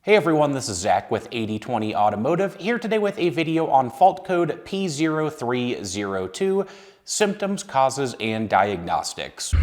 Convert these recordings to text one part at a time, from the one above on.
Hey everyone, this is Zach with 8020 Automotive, here today with a video on fault code P0302, Symptoms, Causes, and Diagnostics.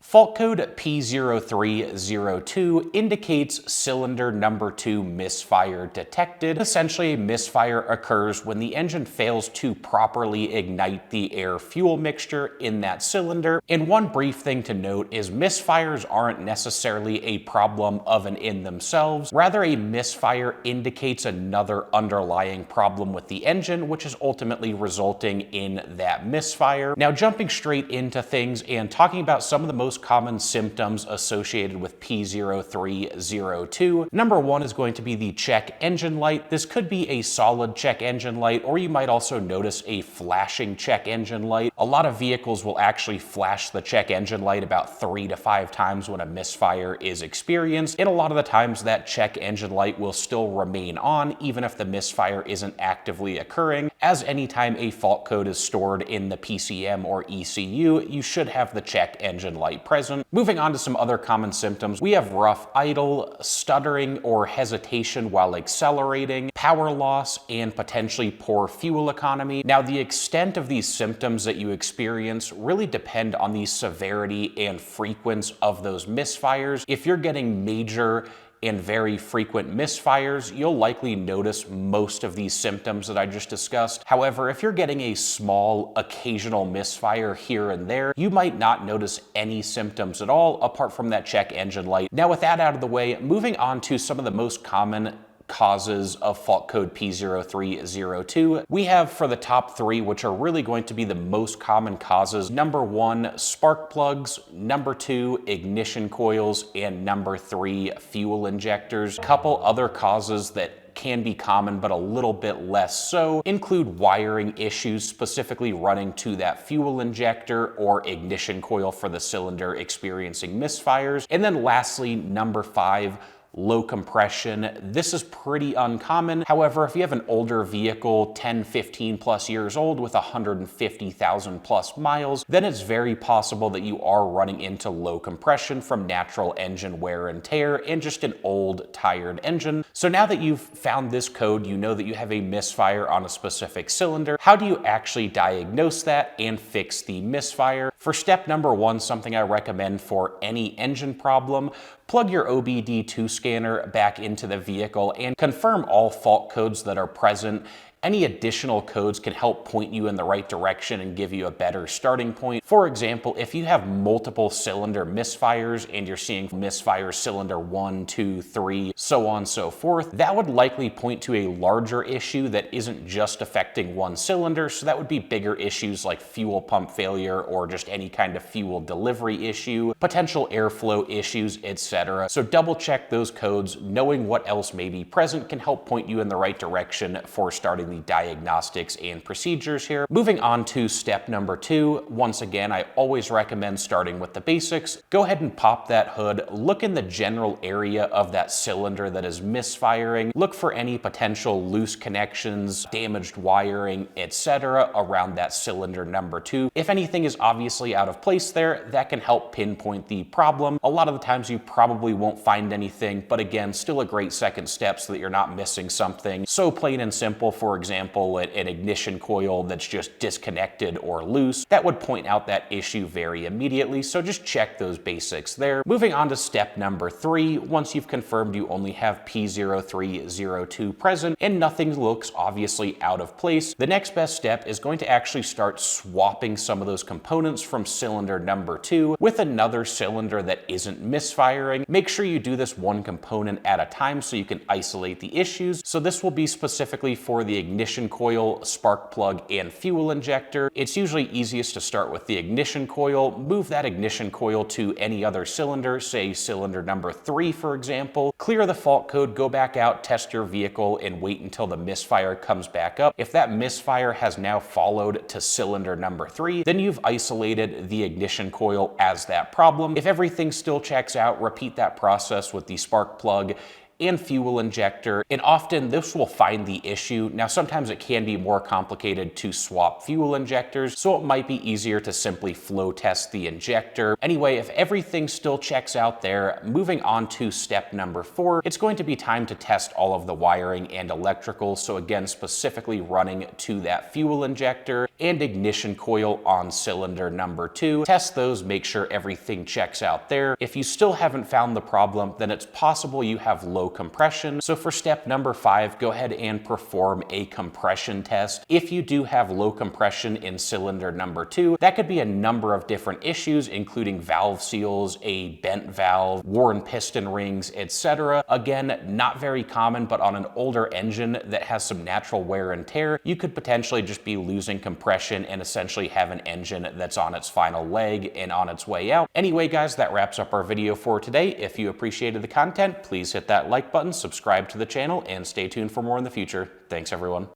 Fault code P0302 indicates cylinder number 2 misfire detected. Essentially, a misfire occurs when the engine fails to properly ignite the air-fuel mixture in that cylinder. And one brief thing to note is misfires aren't necessarily a problem of and in themselves. Rather, a misfire indicates another underlying problem with the engine, which is ultimately resulting in that misfire. Now, jumping straight into things and talking about some of the most common symptoms associated with P0302. Number one is going to be the check engine light. This could be a solid check engine light, or you might also notice a flashing check engine light. A lot of vehicles will actually flash the check engine light about 3 to 5 times when a misfire is experienced, and a lot of the times that check engine light will still remain on even if the misfire isn't actively occurring, as anytime a fault code is stored in the PCM or ECU, you should have the check engine light present. Moving on to some other common symptoms, we have rough idle, stuttering or hesitation while accelerating, power loss, and potentially poor fuel economy. Now, the extent of these symptoms that you experience really depend on the severity and frequency of those misfires. If you're getting major and very frequent misfires, you'll likely notice most of these symptoms that I just discussed. However, if you're getting a small, occasional misfire here and there, you might not notice any symptoms at all apart from that check engine light. Now, with that out of the way, moving on to some of the most common causes of fault code P0302. We have for the top 3, which are really going to be the most common causes. Number 1, spark plugs. Number 2, ignition coils. And number 3, fuel injectors. A couple other causes that can be common but a little bit less so include wiring issues, specifically running to that fuel injector or ignition coil for the cylinder experiencing misfires. And then lastly, number 5, low compression. This is pretty uncommon. However, if you have an older vehicle, 10, 15 plus years old with 150,000 plus miles, then it's very possible that you are running into low compression from natural engine wear and tear and just an old, tired engine. So now that you've found this code, you know that you have a misfire on a specific cylinder. How do you actually diagnose that and fix the misfire? For step number 1, something I recommend for any engine problem, plug your OBD2 scanner back into the vehicle and confirm all fault codes that are present. Any additional codes can help point you in the right direction and give you a better starting point. For example, if you have multiple cylinder misfires and you're seeing misfire cylinder 1, 2, 3, so on and so forth, that would likely point to a larger issue that isn't just affecting one cylinder. So that would be bigger issues like fuel pump failure or just any kind of fuel delivery issue, potential airflow issues, etc. So double check those codes. Knowing what else may be present can help point you in the right direction for starting the diagnostics and procedures here. Moving on to step number 2. Once again, I always recommend starting with the basics. Go ahead and pop that hood. Look in the general area of that cylinder that is misfiring. Look for any potential loose connections, damaged wiring, etc. around that cylinder number 2. If anything is obviously out of place there, that can help pinpoint the problem. A lot of the times you probably won't find anything, but again, still a great second step so that you're not missing something so plain and simple. For example, an ignition coil that's just disconnected or loose, that would point out that issue very immediately. So just check those basics there. Moving on to step number 3, once you've confirmed you only have P0302 present and nothing looks obviously out of place, the next best step is going to actually start swapping some of those components from cylinder number 2 with another cylinder that isn't misfiring. Make sure you do this one component at a time so you can isolate the issues. So this will be specifically for the ignition coil, spark plug, and fuel injector. It's usually easiest to start with the ignition coil. Move that ignition coil to any other cylinder, say cylinder number 3, for example. Clear the fault code, go back out, test your vehicle, and wait until the misfire comes back up. If that misfire has now followed to cylinder number 3, then you've isolated the ignition coil as that problem. If everything still checks out, repeat that process with the spark plug and fuel injector, and often this will find the issue. Now, sometimes it can be more complicated to swap fuel injectors, so it might be easier to simply flow test the injector. Anyway, if everything still checks out there, moving on to step number 4, it's going to be time to test all of the wiring and electrical. So again, specifically running to that fuel injector and ignition coil on cylinder number 2. Test those, make sure everything checks out there. If you still haven't found the problem, then it's possible you have low compression. So for step number 5, go ahead and perform a compression test. If you do have low compression in cylinder number 2, that could be a number of different issues, including valve seals, a bent valve, worn piston rings, etc. Again, not very common, but on an older engine that has some natural wear and tear, you could potentially just be losing compression and essentially have an engine that's on its final leg and on its way out. Anyway, guys, that wraps up our video for today. If you appreciated the content, please hit that like button, subscribe to the channel, and stay tuned for more in the future. Thanks, everyone.